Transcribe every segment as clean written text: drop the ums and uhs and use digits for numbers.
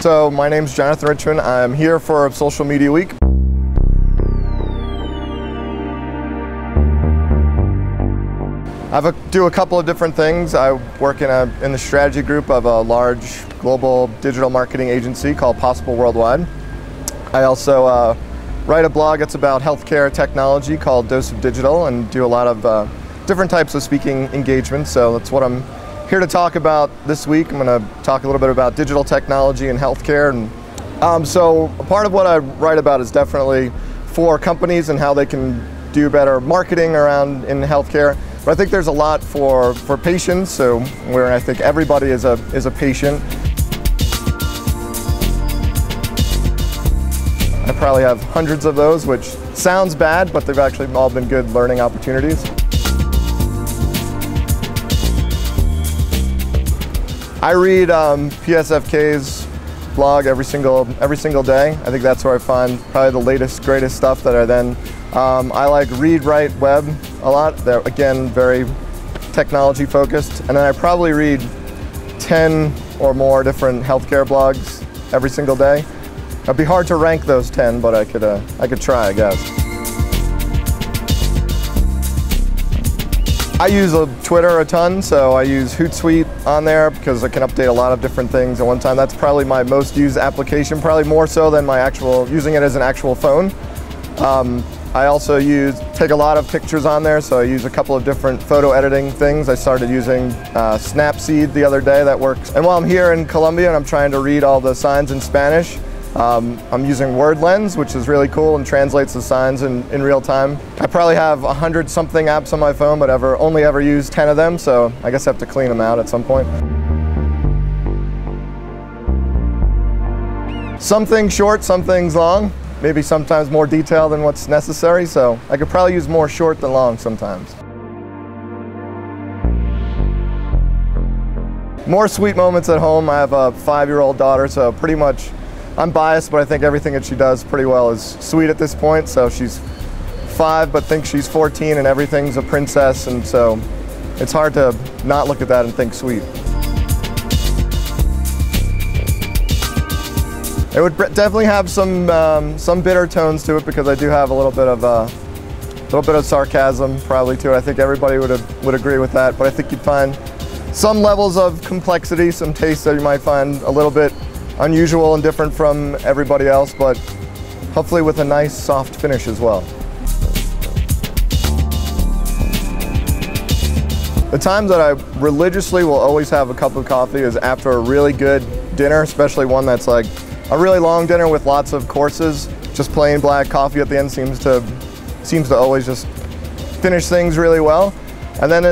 So my name's Jonathan Richman. I'm here for Social Media Week. I do a couple of different things. I work in the strategy group of a large global digital marketing agency called Possible Worldwide. I also write a blog that's about healthcare technology called Dose of Digital and do a lot of different types of speaking engagements. So that's what I'm here to talk about this week. I'm going to talk a little bit about digital technology and healthcare. And so part of what I write about is definitely for companies and how they can do better marketing around in healthcare. But I think there's a lot for patients, so where I think everybody is a patient. I probably have hundreds of those, which sounds bad, but they've actually all been good learning opportunities. I read PSFK's blog every single day. I think that's where I find probably the latest, greatest stuff that I then I like read, write, web a lot. They're, again, very technology focused. And then I probably read 10 or more different healthcare blogs every single day. It'd be hard to rank those 10, but I could try, I guess. I use Twitter a ton, so I use Hootsuite on there because I can update a lot of different things at one time. That's probably my most used application, probably more so than my using it as an actual phone. I also take a lot of pictures on there, so I use a couple of different photo editing things. I started using Snapseed the other day, that works. And while I'm here in Colombia and I'm trying to read all the signs in Spanish, I'm using WordLens, which is really cool and translates the signs in real time. I probably have 100-something apps on my phone, but only ever use 10 of them, so I guess I have to clean them out at some point. Some things short, some things long. Maybe sometimes more detail than what's necessary, so I could probably use more short than long sometimes. More sweet moments at home. I have a 5-year-old daughter, so pretty much I'm biased, but I think everything that she does pretty well is sweet at this point. So she's 5 but thinks she's 14 and everything's a princess, and so it's hard to not look at that and think sweet. It would definitely have some bitter tones to it because I do have a little bit of sarcasm probably to it. I think everybody would agree with that, but I think you'd find some levels of complexity, some tastes that you might find a little bit unusual and different from everybody else, but hopefully with a nice soft finish as well. The times that I religiously will always have a cup of coffee is after a really good dinner, especially one that's like a really long dinner with lots of courses. Just plain black coffee at the end seems to always just finish things really well. And then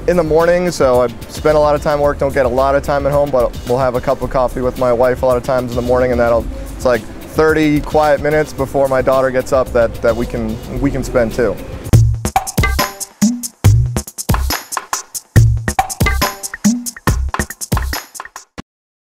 in the morning, so I spend a lot of time at work, don't get a lot of time at home, but we'll have a cup of coffee with my wife a lot of times in the morning, and it's like 30 quiet minutes before my daughter gets up that we can spend too.